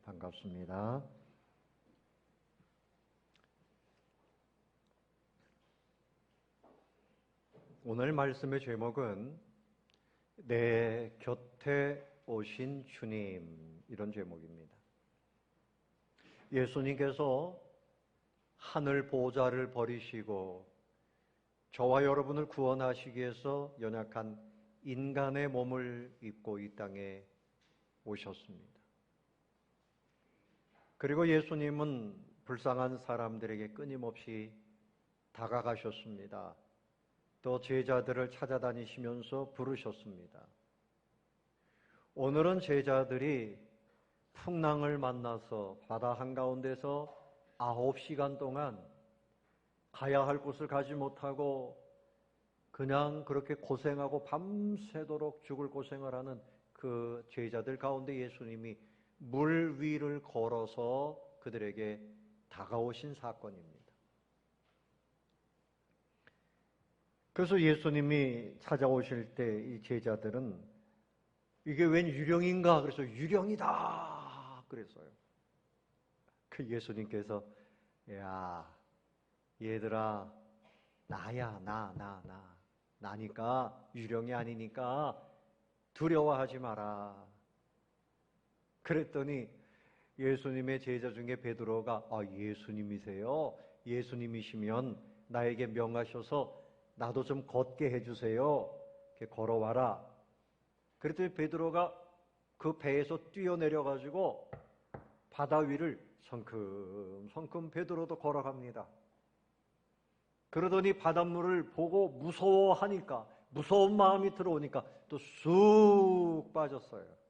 반갑습니다. 오늘 말씀의 제목은 내 곁에 오신 주님, 이런 제목입니다. 예수님께서 하늘 보좌를 버리시고 저와 여러분을 구원하시기 위해서 연약한 인간의 몸을 입고 이 땅에 오셨습니다. 그리고 예수님은 불쌍한 사람들에게 끊임없이 다가가셨습니다. 또 제자들을 찾아다니시면서 부르셨습니다. 오늘은 제자들이 풍랑을 만나서 바다 한가운데서 9시간 동안 가야 할 곳을 가지 못하고 그냥 그렇게 고생하고 밤새도록 죽을 고생을 하는 그 제자들 가운데 예수님이 물 위를 걸어서 그들에게 다가오신 사건입니다. 그래서 예수님이 찾아오실 때 이 제자들은 이게 웬 유령인가? 그래서 유령이다! 그랬어요. 그 예수님께서 야, 얘들아, 나야, 나니까, 유령이 아니니까 두려워하지 마라. 그랬더니 예수님의 제자 중에 베드로가 예수님이세요? 예수님이시면 나에게 명하셔서 나도 좀 걷게 해주세요. 이렇게 걸어와라. 그랬더니 베드로가 그 배에서 뛰어내려가지고 바다 위를 성큼성큼 베드로도 걸어갑니다. 그러더니 바닷물을 보고 무서워하니까, 무서운 마음이 들어오니까 또 쑥 빠졌어요.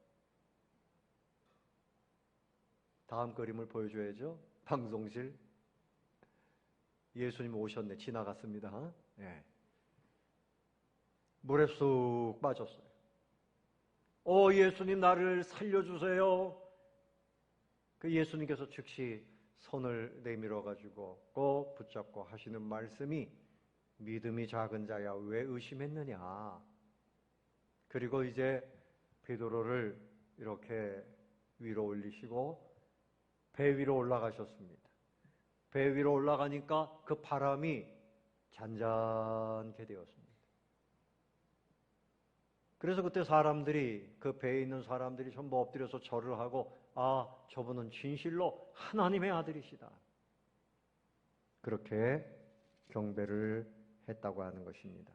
다음 그림을 보여줘야죠. 방송실. 예수님 오셨네. 지나갔습니다. 네. 물에 쑥 빠졌어요. 예수님 나를 살려주세요. 그 예수님께서 즉시 손을 내밀어 가지고 꼭 붙잡고 하시는 말씀이 믿음이 작은 자야 왜 의심했느냐. 그리고 이제 베드로를 이렇게 위로 올리시고 배 위로 올라가셨습니다. 배 위로 올라가니까 그 바람이 잔잔케 되었습니다. 그래서 그때 사람들이, 그 배에 있는 사람들이 전부 엎드려서 절을 하고 저분은 진실로 하나님의 아들이시다. 그렇게 경배를 했다고 하는 것입니다.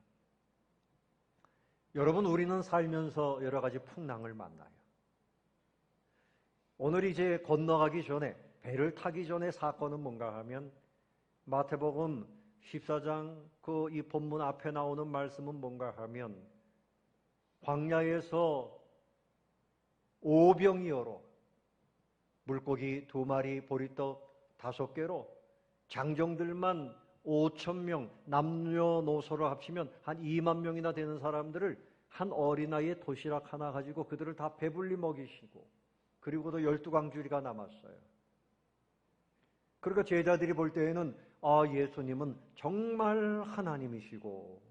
여러분, 우리는 살면서 여러 가지 풍랑을 만나요. 오늘 이제 건너가기 전에, 배를 타기 전에 사건은 뭔가 하면 마태복음 14장 이 본문 앞에 나오는 말씀은 뭔가 하면 광야에서 오병이어로 물고기 2마리, 보리떡 5개로 장정들만 5,000명, 남녀노소를 합치면 한 2만 명이나 되는 사람들을 한 어린아이의 도시락 하나 가지고 그들을 다 배불리 먹이시고, 그리고도 12광주리가 남았어요. 그러니까 제자들이 볼 때에는 예수님은 정말 하나님이시고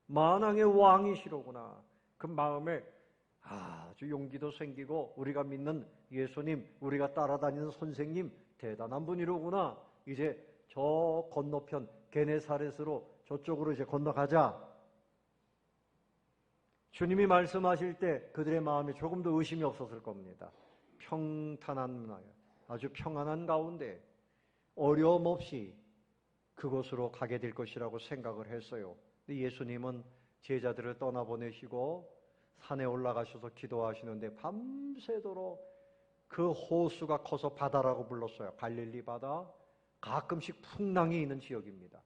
만왕의 왕이시로구나. 그 마음에 아주 용기도 생기고, 우리가 믿는 예수님, 우리가 따라다니는 선생님 대단한 분이로구나. 이제 저 건너편 게네사렛으로 저쪽으로 이제 건너가자. 주님이 말씀하실 때 그들의 마음에 조금도 의심이 없었을 겁니다. 평탄한, 아주 평안한 가운데 어려움 없이 그곳으로 가게 될 것이라고 생각을 했어요. 근데 예수님은 제자들을 떠나보내시고 산에 올라가셔서 기도하시는데 밤새도록 그 호수가 커서 바다라고 불렀어요. 갈릴리 바다. 가끔씩 풍랑이 있는 지역입니다.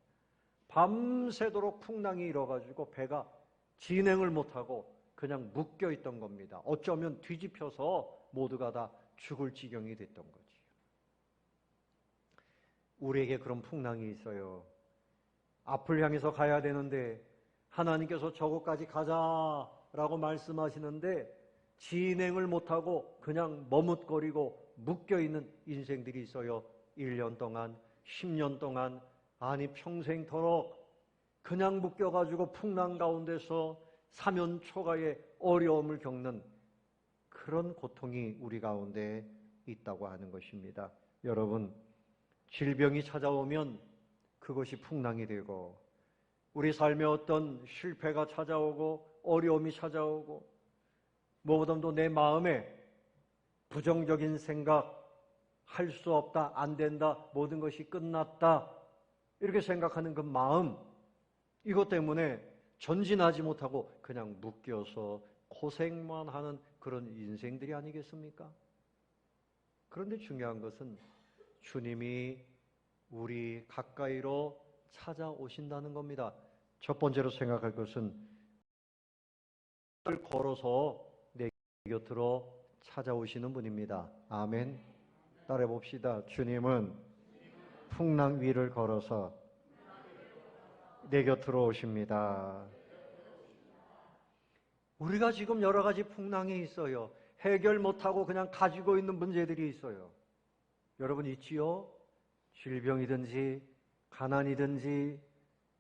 밤새도록 풍랑이 일어가지고 배가 진행을 못하고 그냥 묶여있던 겁니다. 어쩌면 뒤집혀서 모두가 다 죽을 지경이 됐던 거지. 우리에게 그런 풍랑이 있어요. 앞을 향해서 가야 되는데 하나님께서 저곳까지 가자라고 말씀하시는데 진행을 못하고 그냥 머뭇거리고 묶여있는 인생들이 있어요. 1년 동안, 10년 동안, 아니 평생토록 그냥 묶여가지고 풍랑 가운데서 사면초가의 어려움을 겪는 그런 고통이 우리 가운데 있다고 하는 것입니다. 여러분, 질병이 찾아오면 그것이 풍랑이 되고, 우리 삶에 어떤 실패가 찾아오고 어려움이 찾아오고, 무엇보다도 내 마음에 부정적인 생각, 할 수 없다, 안 된다, 모든 것이 끝났다, 이렇게 생각하는 그 마음, 이것 때문에 전진하지 못하고 그냥 묶여서 고생만 하는 그런 인생들이 아니겠습니까? 그런데 중요한 것은 주님이 우리 가까이로 찾아오신다는 겁니다. 첫 번째로 생각할 것은 를 걸어서 내 곁으로 찾아오시는 분입니다. 아멘. 따라해 봅시다. 주님은 풍랑 위를 걸어서 내 곁으로 오십니다. 우리가 지금 여러 가지 풍랑이 있어요. 해결 못하고 그냥 가지고 있는 문제들이 있어요. 여러분 있지요? 질병이든지 가난이든지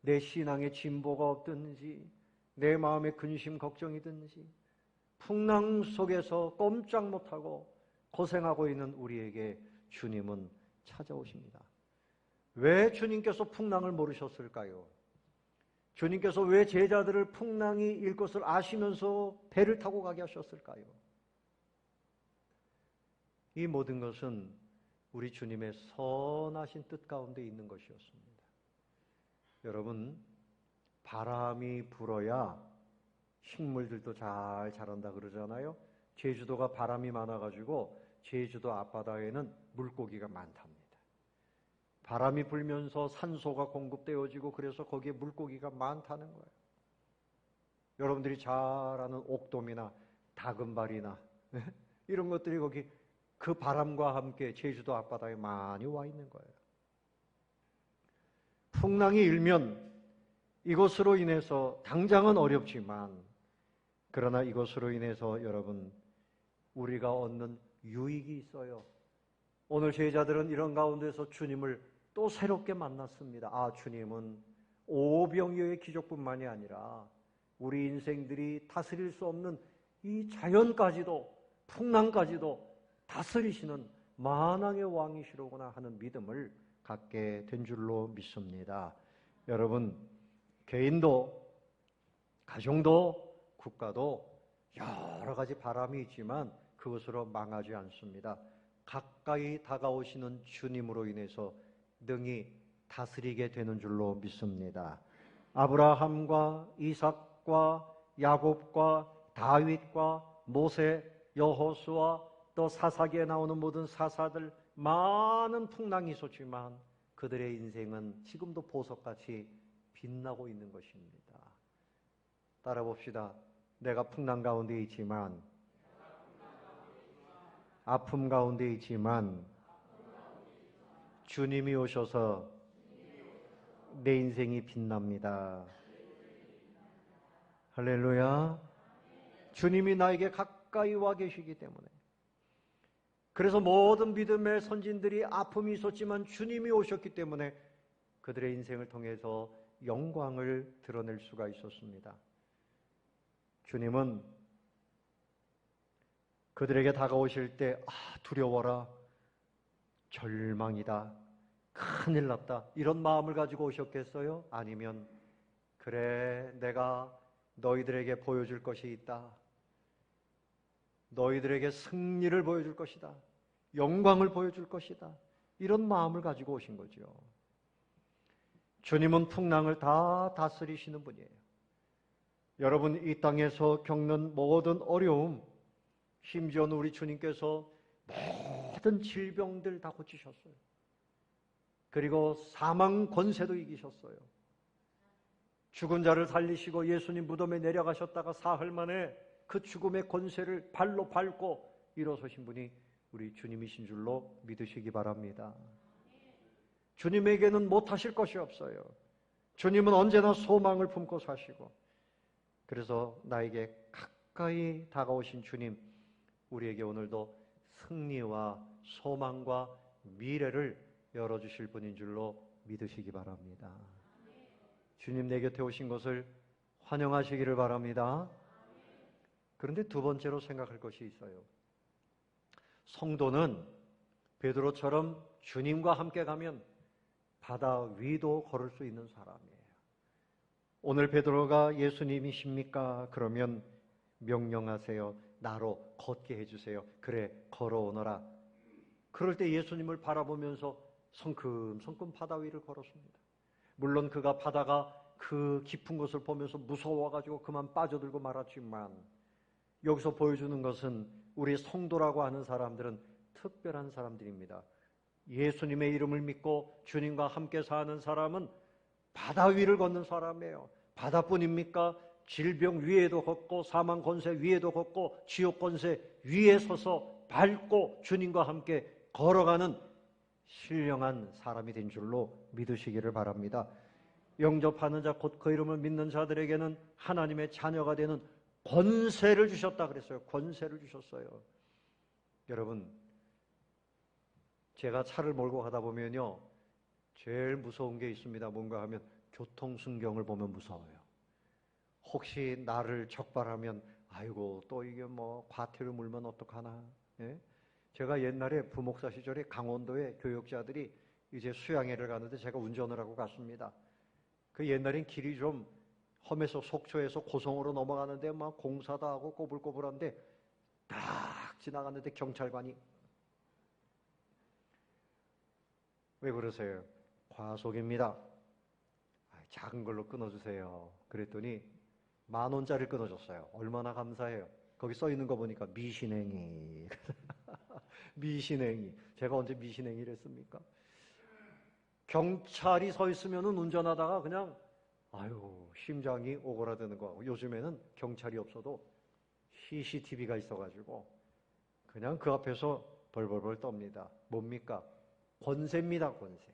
내 신앙의 진보가 없든지 내 마음의 근심 걱정이든지 풍랑 속에서 꼼짝 못하고 고생하고 있는 우리에게 주님은 찾아오십니다. 왜 주님께서 풍랑을 모르셨을까요? 주님께서 왜 제자들을 풍랑이 일 것을 아시면서 배를 타고 가게 하셨을까요? 이 모든 것은 우리 주님의 선하신 뜻 가운데 있는 것이었습니다. 여러분, 바람이 불어야 식물들도 잘 자란다 그러잖아요. 제주도가 바람이 많아가지고 제주도 앞바다에는 물고기가 많답니다. 바람이 불면서 산소가 공급되어지고 그래서 거기에 물고기가 많다는 거예요. 여러분들이 잘 아는 옥돔이나 다금발이나 이런 것들이 거기 그 바람과 함께 제주도 앞바다에 많이 와 있는 거예요. 풍랑이 일면 이것으로 인해서 당장은 어렵지만 그러나 이것으로 인해서 여러분 우리가 얻는 유익이 있어요. 오늘 제자들은 이런 가운데서 주님을 또 새롭게 만났습니다. 아, 주님은 오병이어의 기적뿐만이 아니라 우리 인생들이 다스릴 수 없는 이 자연까지도 풍랑까지도 다스리시는 만왕의 왕이시로구나 하는 믿음을 갖게 된 줄로 믿습니다. 여러분, 개인도 가정도 국가도 여러 가지 바람이 있지만 그것으로 망하지 않습니다. 가까이 다가오시는 주님으로 인해서 능히 다스리게 되는 줄로 믿습니다. 아브라함과 이삭과 야곱과 다윗과 모세, 여호수아 또 사사기에 나오는 모든 사사들 많은 풍랑이 있었지만 그들의 인생은 지금도 보석같이 빛나고 있는 것입니다. 따라 봅시다. 내가 풍랑 가운데 있지만 아픔 가운데 있지만 주님이 오셔서 내 인생이 빛납니다. 할렐루야. 주님이 나에게 가까이 와 계시기 때문에 그래서 모든 믿음의 선진들이 아픔이 있었지만 주님이 오셨기 때문에 그들의 인생을 통해서 영광을 드러낼 수가 있었습니다. 주님은 그들에게 다가오실 때 두려워라, 절망이다, 큰일 났다 이런 마음을 가지고 오셨겠어요? 아니면 그래 내가 너희들에게 보여줄 것이 있다. 너희들에게 승리를 보여줄 것이다. 영광을 보여줄 것이다. 이런 마음을 가지고 오신 거죠. 주님은 풍랑을 다 다스리시는 분이에요. 여러분 이 땅에서 겪는 모든 어려움, 심지어는 우리 주님께서 모든 질병들 다 고치셨어요. 그리고 사망 권세도 이기셨어요. 죽은 자를 살리시고 예수님 무덤에 내려가셨다가 사흘 만에 그 죽음의 권세를 발로 밟고 일어서신 분이 우리 주님이신 줄로 믿으시기 바랍니다. 주님에게는 못하실 것이 없어요. 주님은 언제나 소망을 품고 사시고 그래서 나에게 가까이 다가오신 주님, 우리에게 오늘도 승리와 소망과 미래를 열어주실 분인 줄로 믿으시기 바랍니다. 주님 내 곁에 오신 것을 환영하시기를 바랍니다. 그런데 두 번째로 생각할 것이 있어요. 성도는 베드로처럼 주님과 함께 가면 바다 위도 걸을 수 있는 사람이에요. 오늘 베드로가 예수님이십니까? 그러면 명령하세요. 나로 걷게 해주세요. 그래, 걸어오너라. 그럴 때 예수님을 바라보면서 성큼성큼 바다 위를 걸었습니다. 물론 그가 바다가 그 깊은 것을 보면서 무서워가지고 그만 빠져들고 말았지만, 여기서 보여주는 것은 우리 성도라고 하는 사람들은 특별한 사람들입니다. 예수님의 이름을 믿고 주님과 함께 사는 사람은 바다 위를 걷는 사람이에요. 바다뿐입니까? 질병 위에도 걷고 사망 권세 위에도 걷고 지옥 권세 위에 서서 밟고 주님과 함께 걸어가는 신령한 사람이 된 줄로 믿으시기를 바랍니다. 영접하는 자, 곧 그 이름을 믿는 자들에게는 하나님의 자녀가 되는 권세를 주셨다 그랬어요. 권세를 주셨어요. 여러분, 제가 차를 몰고 가다 보면요, 제일 무서운 게 있습니다. 뭔가 하면 교통순경을 보면 무서워요. 혹시 나를 적발하면 아이고 또 이게 뭐 과태료 물면 어떡하나. 예? 제가 옛날에 부목사 시절에 강원도에 교역자들이 이제 수양회를 가는데 제가 운전을 하고 갔습니다. 그 옛날엔 길이 좀 험해서 속초에서 고성으로 넘어가는데 막 공사도 하고 꼬불꼬불한데 딱 지나갔는데 경찰관이 왜 그러세요? 과속입니다. 작은 걸로 끊어주세요. 그랬더니 10,000원짜리 끊어줬어요. 얼마나 감사해요. 거기 써 있는 거 보니까 미신행위. 미신행위. 제가 언제 미신행위를 했습니까? 경찰이 서 있으면은 운전하다가 그냥 아유 심장이 오그라드는 거. 요즘에는 경찰이 없어도 CCTV가 있어가지고 그냥 그 앞에서 벌벌벌 떱니다. 뭡니까? 권세입니다. 권세.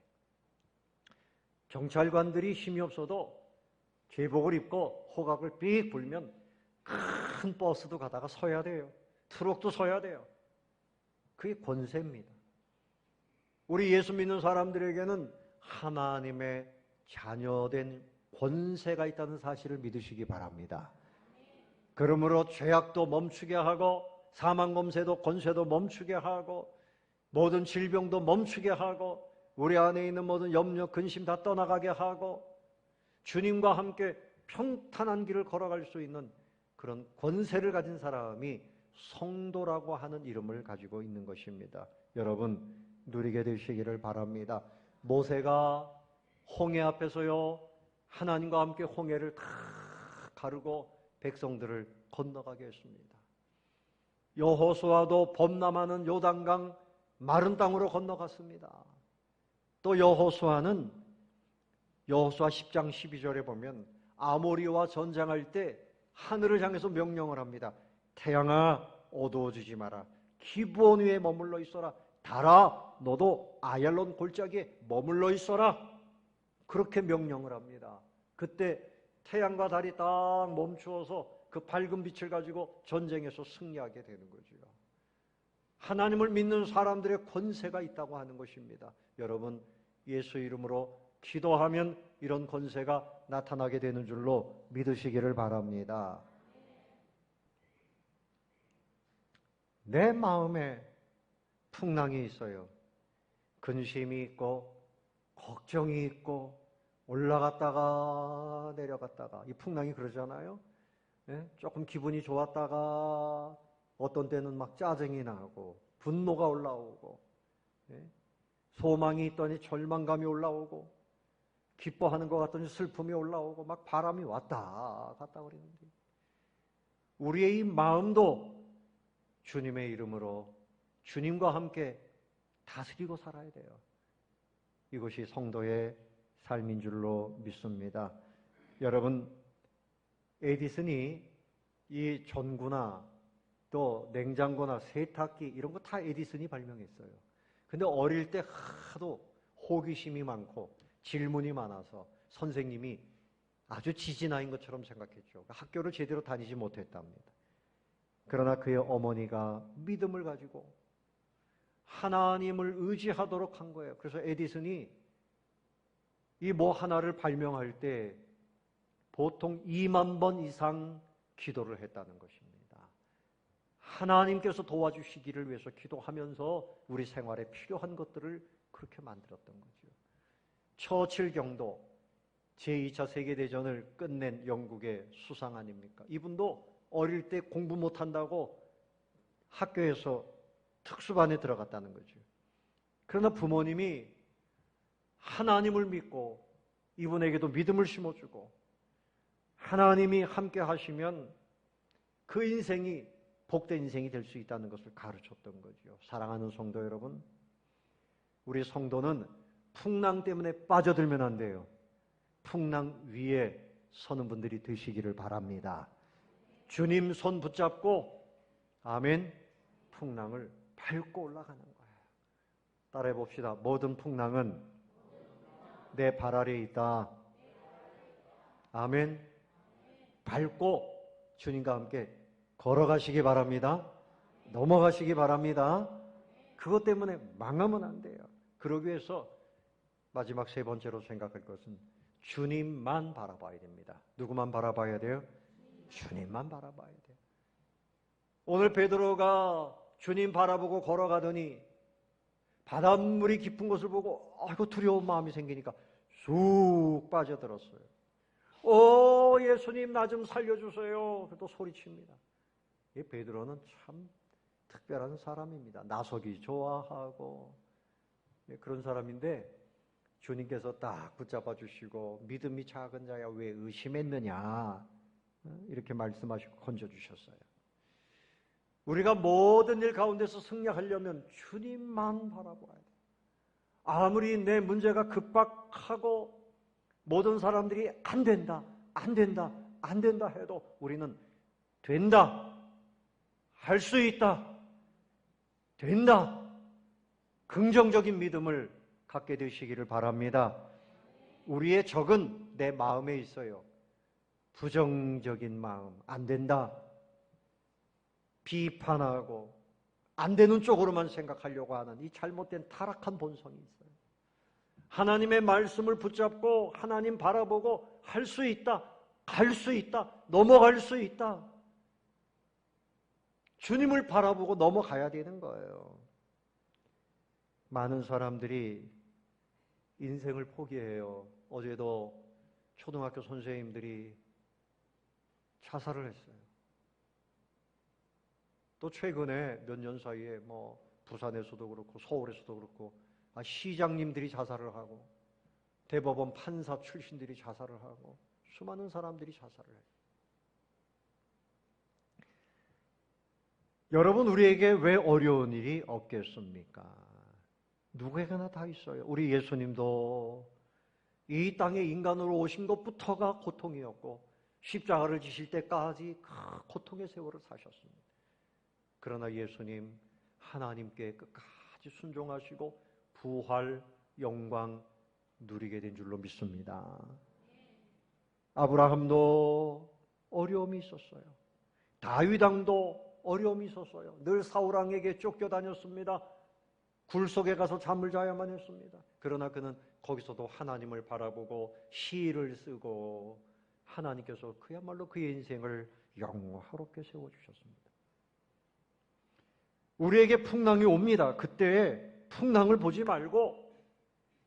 경찰관들이 힘이 없어도 제복을 입고 호각을 삑 불면 큰 버스도 가다가 서야 돼요. 트럭도 서야 돼요. 그게 권세입니다. 우리 예수 믿는 사람들에게는 하나님의 자녀된 권세가 있다는 사실을 믿으시기 바랍니다. 그러므로 죄악도 멈추게 하고 사망검세도 권세도 멈추게 하고 모든 질병도 멈추게 하고 우리 안에 있는 모든 염려, 근심 다 떠나가게 하고 주님과 함께 평탄한 길을 걸어갈 수 있는 그런 권세를 가진 사람이 성도라고 하는 이름을 가지고 있는 것입니다. 여러분 누리게 되시기를 바랍니다. 모세가 홍해 앞에서요 하나님과 함께 홍해를 다 가르고 백성들을 건너가게 했습니다. 여호수아도 범람하는 요단강 마른 땅으로 건너갔습니다. 또 여호수아는 여호수아 10장 12절에 보면 아모리와 전쟁할 때 하늘을 향해서 명령을 합니다. 태양아 어두워지지 마라. 기브온 위에 머물러 있어라. 달아 너도 아얄론 골짜기에 머물러 있어라. 그렇게 명령을 합니다. 그때 태양과 달이 딱 멈추어서 그 밝은 빛을 가지고 전쟁에서 승리하게 되는 거죠. 하나님을 믿는 사람들의 권세가 있다고 하는 것입니다. 여러분 예수 이름으로 기도하면 이런 권세가 나타나게 되는 줄로 믿으시기를 바랍니다. 내 마음에 풍랑이 있어요. 근심이 있고 걱정이 있고 올라갔다가 내려갔다가 이 풍랑이 그러잖아요. 예? 조금 기분이 좋았다가 어떤 때는 막 짜증이 나고 분노가 올라오고 예? 소망이 있더니 절망감이 올라오고 기뻐하는 것 같더니 슬픔이 올라오고 막 바람이 왔다 갔다 그러는데 우리의 이 마음도 주님의 이름으로 주님과 함께 다스리고 살아야 돼요. 이것이 성도의 삶인 줄로 믿습니다. 여러분 에디슨이 이 전구나 또 냉장고나 세탁기 이런 거 다 에디슨이 발명했어요. 근데 어릴 때 하도 호기심이 많고 질문이 많아서 선생님이 아주 지진아인 것처럼 생각했죠. 학교를 제대로 다니지 못했답니다. 그러나 그의 어머니가 믿음을 가지고 하나님을 의지하도록 한 거예요. 그래서 에디슨이 이 뭐 하나를 발명할 때 보통 2만 번 이상 기도를 했다는 것입니다. 하나님께서 도와주시기를 위해서 기도하면서 우리 생활에 필요한 것들을 그렇게 만들었던 거죠. 처칠 경도 제2차 세계대전을 끝낸 영국의 수상 아닙니까? 이분도 어릴 때 공부 못한다고 학교에서 특수반에 들어갔다는 거죠. 그러나 부모님이 하나님을 믿고 이분에게도 믿음을 심어주고 하나님이 함께 하시면 그 인생이 복된 인생이 될 수 있다는 것을 가르쳤던 거죠. 사랑하는 성도 여러분, 우리 성도는 풍랑 때문에 빠져들면 안 돼요. 풍랑 위에 서는 분들이 되시기를 바랍니다. 주님 손 붙잡고 아멘, 풍랑을 밟고 올라가는 거예요. 따라해 봅시다. 모든 풍랑은 내 발 아래에 있다. 아멘. 밟고 주님과 함께 걸어가시기 바랍니다. 넘어가시기 바랍니다. 그것 때문에 망하면 안 돼요. 그러기 위해서 마지막 세 번째로 생각할 것은 주님만 바라봐야 됩니다. 누구만 바라봐야 돼요? 주님만 바라봐야 돼요. 오늘 베드로가 주님 바라보고 걸어가더니 바닷물이 깊은 것을 보고 아이고 두려운 마음이 생기니까 쑥 빠져들었어요. 오 예수님 나 좀 살려주세요. 또 소리칩니다. 이 베드로는 참 특별한 사람입니다. 나서기 좋아하고 그런 사람인데 주님께서 딱 붙잡아 주시고 믿음이 작은 자야 왜 의심했느냐 이렇게 말씀하시고 건져주셨어요. 우리가 모든 일 가운데서 승리하려면 주님만 바라봐야 돼요. 아무리 내 문제가 급박하고 모든 사람들이 안 된다, 안 된다, 안 된다 해도 우리는 된다, 할 수 있다, 된다, 긍정적인 믿음을 갖게 되시기를 바랍니다. 우리의 적은 내 마음에 있어요. 부정적인 마음, 안 된다, 비판하고 안 되는 쪽으로만 생각하려고 하는 이 잘못된 타락한 본성이 있어요. 하나님의 말씀을 붙잡고 하나님 바라보고 할 수 있다, 갈 수 있다, 넘어갈 수 있다. 주님을 바라보고 넘어가야 되는 거예요. 많은 사람들이 인생을 포기해요. 어제도 초등학교 선생님들이 자살을 했어요. 또 최근에 몇 년 사이에 부산에서도 그렇고 서울에서도 그렇고 시장님들이 자살을 하고 대법원 판사 출신들이 자살을 하고 수많은 사람들이 자살을 해요. 여러분 우리에게 왜 어려운 일이 없겠습니까? 누구에게나 다 있어요. 우리 예수님도 이 땅에 인간으로 오신 것부터가 고통이었고 십자가를 지실 때까지 그 고통의 세월을 사셨습니다. 그러나 예수님 하나님께 끝까지 순종하시고 부활, 영광 누리게 된 줄로 믿습니다. 아브라함도 어려움이 있었어요. 다윗 왕도 어려움이 있었어요. 늘 사울 왕에게 쫓겨다녔습니다. 굴 속에 가서 잠을 자야만 했습니다. 그러나 그는 거기서도 하나님을 바라보고 시를 쓰고 하나님께서 그야말로 그의 인생을 영화롭게 세워주셨습니다. 우리에게 풍랑이 옵니다. 그때 풍랑을 보지 말고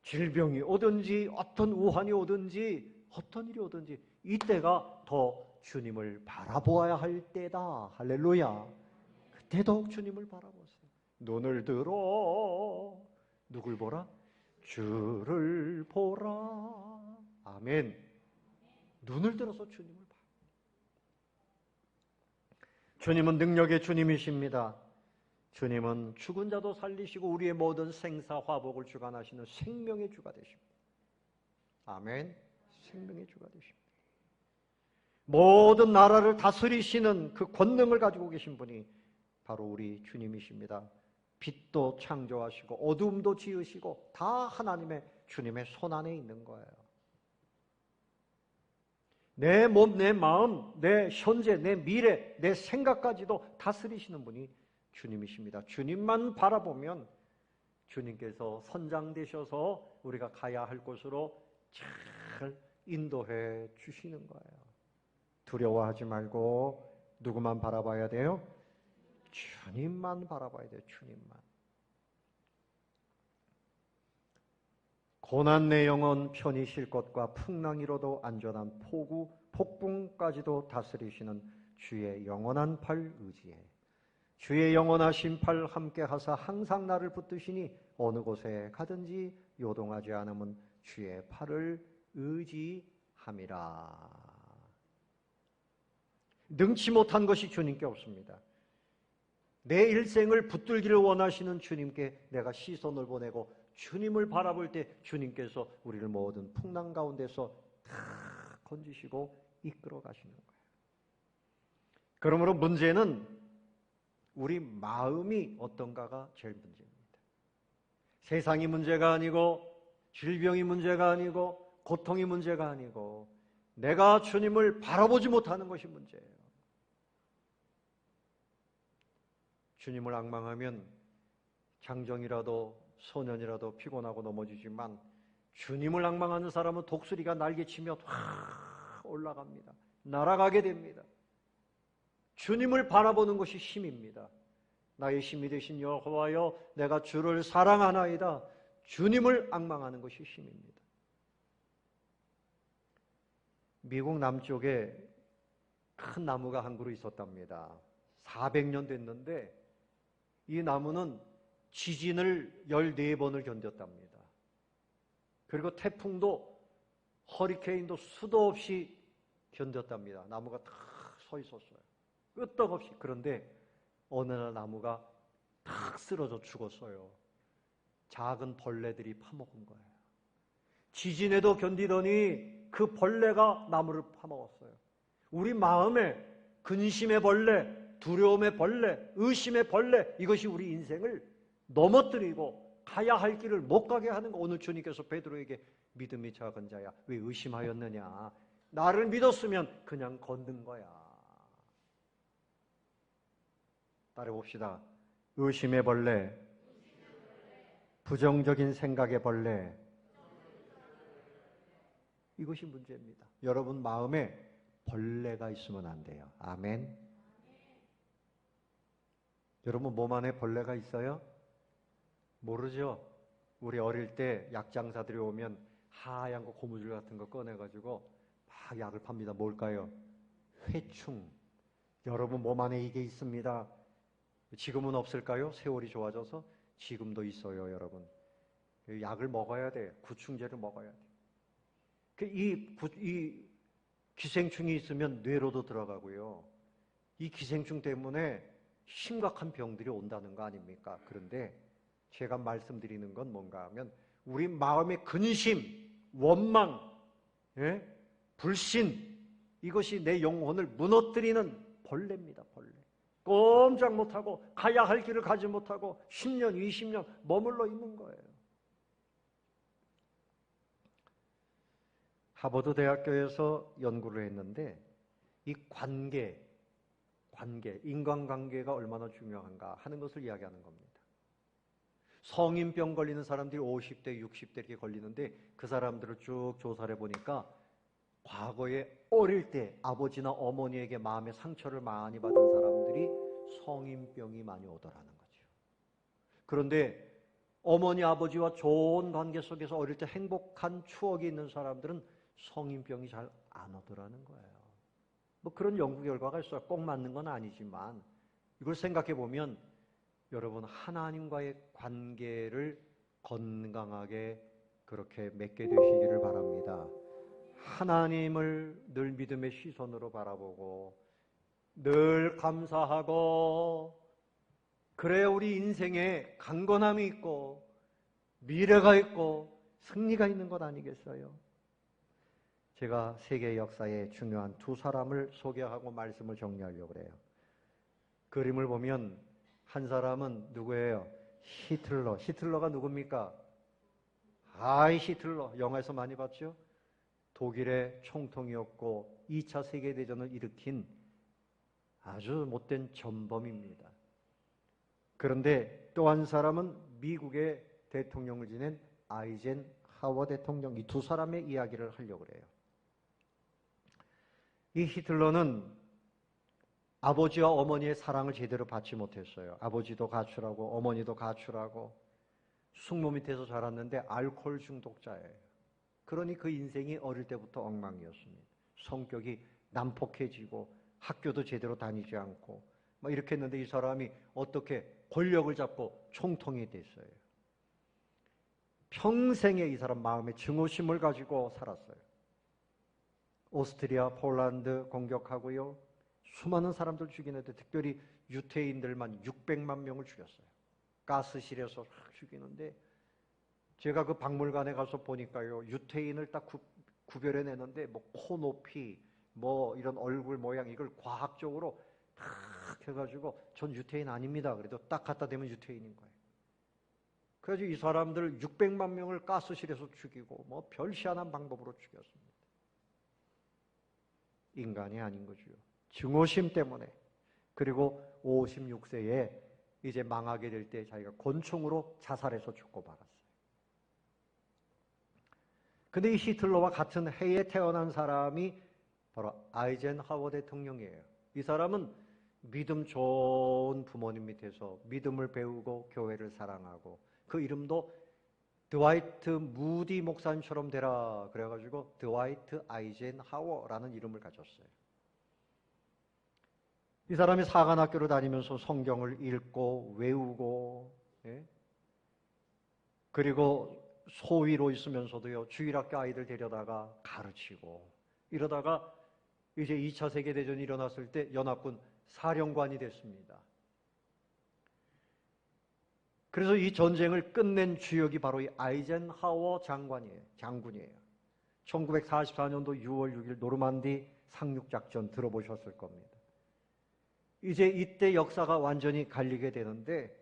질병이 오든지 어떤 우환이 오든지 어떤 일이 오든지 이때가 더 주님을 바라보아야 할 때다. 할렐루야. 그때 더욱 주님을 바라보세요. 눈을 들어 누굴 보라? 주를 보라. 아멘. 눈을 들어서 주님을 봐. 주님은 능력의 주님이십니다. 주님은 죽은 자도 살리시고 우리의 모든 생사화복을 주관하시는 생명의 주가 되십니다. 아멘. 생명의 주가 되십니다. 모든 나라를 다스리시는 그 권능을 가지고 계신 분이 바로 우리 주님이십니다. 빛도 창조하시고 어둠도 지으시고 다 하나님의 주님의 손 안에 있는 거예요. 내 몸, 내 마음, 내 현재, 내 미래, 내 생각까지도 다스리시는 분이 주님이십니다. 주님만 바라보면 주님께서 선장되셔서 우리가 가야 할 곳으로 잘 인도해 주시는 거예요. 두려워하지 말고 누구만 바라봐야 돼요? 주님만 바라봐야 돼요. 주님만. 고난 내 영혼 편히 쉴 것과 풍랑이로도 안전한 폭풍까지도 다스리시는 주의 영원한 팔 의지해. 주의 영원하신 팔 함께 하사 항상 나를 붙드시니 어느 곳에 가든지 요동하지 않으면 주의 팔을 의지함이라. 능치 못한 것이 주님께 없습니다. 내 일생을 붙들기를 원하시는 주님께 내가 시선을 보내고 주님을 바라볼 때 주님께서 우리를 모든 풍랑 가운데서 다 건지시고 이끌어 가시는 거예요. 그러므로 문제는 우리 마음이 어떤가가 제일 문제입니다. 세상이 문제가 아니고 질병이 문제가 아니고 고통이 문제가 아니고 내가 주님을 바라보지 못하는 것이 문제예요. 주님을 앙망하면 장정이라도 소년이라도 피곤하고 넘어지지만 주님을 앙망하는 사람은 독수리가 날개치며 확 올라갑니다. 날아가게 됩니다. 주님을 바라보는 것이 힘입니다. 나의 힘이 되신 여호와여 내가 주를 사랑하나이다. 주님을 앙망하는 것이 힘입니다. 미국 남쪽에 큰 나무가 한 그루 있었답니다. 400년 됐는데 이 나무는 지진을 14번을 견뎠답니다. 그리고 태풍도 허리케인도 수도 없이 견뎠답니다. 나무가 탁 서 있었어요. 끄떡없이. 그런데 어느 날 나무가 탁 쓰러져 죽었어요. 작은 벌레들이 파먹은 거예요. 지진에도 견디더니 그 벌레가 나무를 파먹었어요. 우리 마음에 근심의 벌레, 두려움의 벌레, 의심의 벌레, 이것이 우리 인생을 넘어뜨리고 가야 할 길을 못 가게 하는 거. 오늘 주님께서 베드로에게 믿음이 작은 자야 왜 의심하였느냐. 나를 믿었으면 그냥 걷는 거야. 따라봅시다. 의심의 벌레, 부정적인 생각의 벌레, 이것이 문제입니다. 여러분 마음에 벌레가 있으면 안 돼요. 아멘. 여러분 몸 안에 벌레가 있어요? 모르죠? 우리 어릴 때 약장사들이 오면 하얀 거 고무줄 같은 거 꺼내가지고 막 약을 팝니다. 뭘까요? 회충. 여러분 몸 안에 이게 있습니다. 지금은 없을까요? 세월이 좋아져서 지금도 있어요, 여러분. 약을 먹어야 돼요. 구충제를 먹어야 돼요. 이 기생충이 있으면 뇌로도 들어가고요. 이 기생충 때문에 심각한 병들이 온다는 거 아닙니까? 그런데 제가 말씀드리는 건 뭔가 하면 우리 마음의 근심, 원망, 불신, 이것이 내 영혼을 무너뜨리는 벌레입니다. 벌레. 꼼짝 못하고 가야 할 길을 가지 못하고 10년, 20년 머물러 있는 거예요. 하버드 대학교에서 연구를 했는데 이 관계, 인간관계가 얼마나 중요한가 하는 것을 이야기하는 겁니다. 성인병 걸리는 사람들이 50대, 60대 이렇게 걸리는데 그 사람들을 쭉 조사를 해보니까 과거에 어릴 때 아버지나 어머니에게 마음의 상처를 많이 받은 사람들이 성인병이 많이 오더라는 거죠. 그런데 어머니, 아버지와 좋은 관계 속에서 어릴 때 행복한 추억이 있는 사람들은 성인병이 잘 안 오더라는 거예요. 뭐 그런 연구 결과가 있어요. 꼭 맞는 건 아니지만 이걸 생각해 보면 여러분 하나님과의 관계를 건강하게 그렇게 맺게 되시기를 바랍니다. 하나님을 늘 믿음의 시선으로 바라보고 늘 감사하고 그래야 우리 인생에 강건함이 있고 미래가 있고 승리가 있는 것 아니겠어요? 제가 세계 역사의 중요한 두 사람을 소개하고 말씀을 정리하려고 그래요. 그림을 보면 한 사람은 누구예요? 히틀러. 히틀러가 누굽니까? 히틀러. 영화에서 많이 봤죠? 독일의 총통이었고 2차 세계대전을 일으킨 아주 못된 전범입니다. 그런데 또 한 사람은 미국의 대통령을 지낸 아이젠하워 대통령. 이 두 사람의 이야기를 하려고 해요. 이 히틀러는 아버지와 어머니의 사랑을 제대로 받지 못했어요. 아버지도 가출하고 어머니도 가출하고 숙모 밑에서 자랐는데 알코올 중독자예요. 그러니 그 인생이 어릴 때부터 엉망이었습니다. 성격이 난폭해지고 학교도 제대로 다니지 않고 막 이렇게 했는데 이 사람이 어떻게 권력을 잡고 총통이 됐어요. 평생에 이 사람 마음에 증오심을 가지고 살았어요. 오스트리아, 폴란드 공격하고요. 수많은 사람들 죽이는데 특별히 유태인들만 600만 명을 죽였어요. 가스실에서 죽이는데 제가 그 박물관에 가서 보니까요. 유태인을 딱 구별해내는데 뭐 코 높이 뭐 이런 얼굴 모양 이걸 과학적으로 딱 해가지고 전 유태인 아닙니다. 그래도 딱 갖다 대면 유태인인 거예요. 그래서 이 사람들 600만 명을 가스실에서 죽이고 뭐 별시한한 방법으로 죽였습니다. 인간이 아닌 거죠. 증오심 때문에. 그리고 56세에 이제 망하게 될 때 자기가 권총으로 자살해서 죽고 말았어요. 근데 이 히틀러와 같은 해에 태어난 사람이 바로 아이젠하워 대통령이에요. 이 사람은 믿음 좋은 부모님 밑에서 믿음을 배우고 교회를 사랑하고 그 이름도 드와이트 무디 목사님처럼 되라 그래가지고 드와이트 아이젠하워라는 이름을 가졌어요. 이 사람이 사관학교를 다니면서 성경을 읽고 외우고 그리고 소위로 있으면서도요 주일학교 아이들 데려다가 가르치고 이러다가 이제 2차 세계대전이 일어났을 때 연합군 사령관이 됐습니다. 그래서 이 전쟁을 끝낸 주역이 바로 이 아이젠하워 장군이에요. 1944년도 6월 6일 노르만디 상륙작전 들어보셨을 겁니다. 이제 이때 역사가 완전히 갈리게 되는데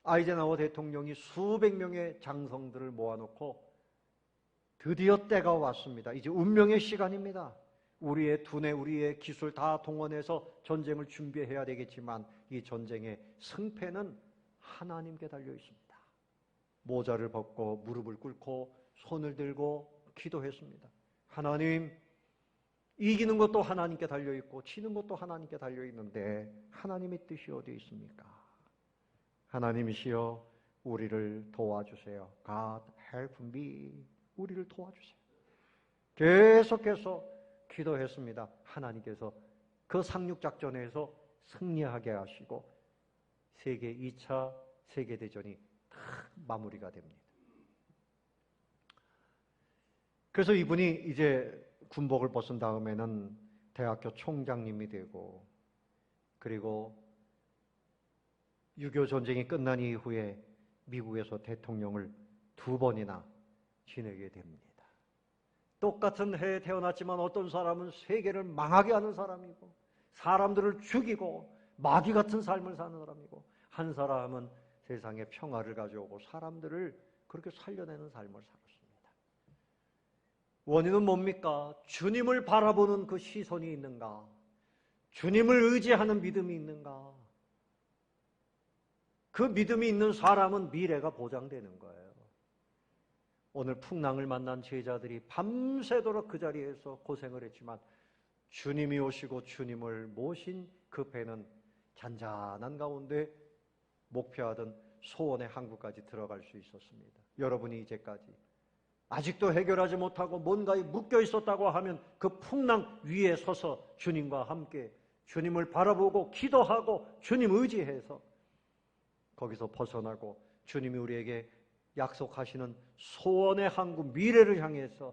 아이젠하워 대통령이 수백 명의 장성들을 모아놓고 드디어 때가 왔습니다. 이제 운명의 시간입니다. 우리의 두뇌, 우리의 기술 다 동원해서 전쟁을 준비해야 되겠지만 이 전쟁의 승패는 하나님께 달려 있습니다. 모자를 벗고 무릎을 꿇고 손을 들고 기도했습니다. 하나님, 이기는 것도 하나님께 달려 있고 지는 것도 하나님께 달려 있는데 하나님의 뜻이 어디에 있습니까? 하나님이시여 우리를 도와주세요. God help me. 우리를 도와주세요. 계속해서 기도했습니다. 하나님께서 그 상륙작전에서 승리하게 하시고 세계 2차 세계대전이 딱 마무리가 됩니다. 그래서 이분이 이제 군복을 벗은 다음에는 대학교 총장님이 되고 그리고 6.25 전쟁이 끝난 이후에 미국에서 대통령을 2번이나 지내게 됩니다. 똑같은 해에 태어났지만 어떤 사람은 세계를 망하게 하는 사람이고 사람들을 죽이고 마귀 같은 삶을 사는 사람이고 한 사람은 세상에 평화를 가져오고 사람들을 그렇게 살려내는 삶을 살았습니다. 원인은 뭡니까? 주님을 바라보는 그 시선이 있는가? 주님을 의지하는 믿음이 있는가? 그 믿음이 있는 사람은 미래가 보장되는 거예요. 오늘 풍랑을 만난 제자들이 밤새도록 그 자리에서 고생을 했지만 주님이 오시고 주님을 모신 그 배는 잔잔한 가운데 목표하던 소원의 항구까지 들어갈 수 있었습니다. 여러분이 이제까지 아직도 해결하지 못하고 뭔가에 묶여 있었다고 하면 그 풍랑 위에 서서 주님과 함께 주님을 바라보고 기도하고 주님 의지해서 거기서 벗어나고 주님이 우리에게 약속하시는 소원의 항구 미래를 향해서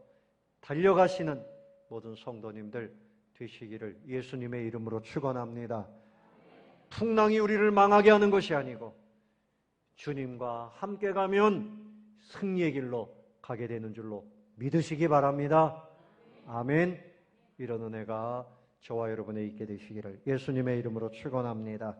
달려가시는 모든 성도님들 되시기를 예수님의 이름으로 축원합니다. 풍랑이 우리를 망하게 하는 것이 아니고 주님과 함께 가면 승리의 길로 가게 되는 줄로 믿으시기 바랍니다. 아멘. 이런 은혜가 저와 여러분에 있게 되시기를 예수님의 이름으로 축원합니다.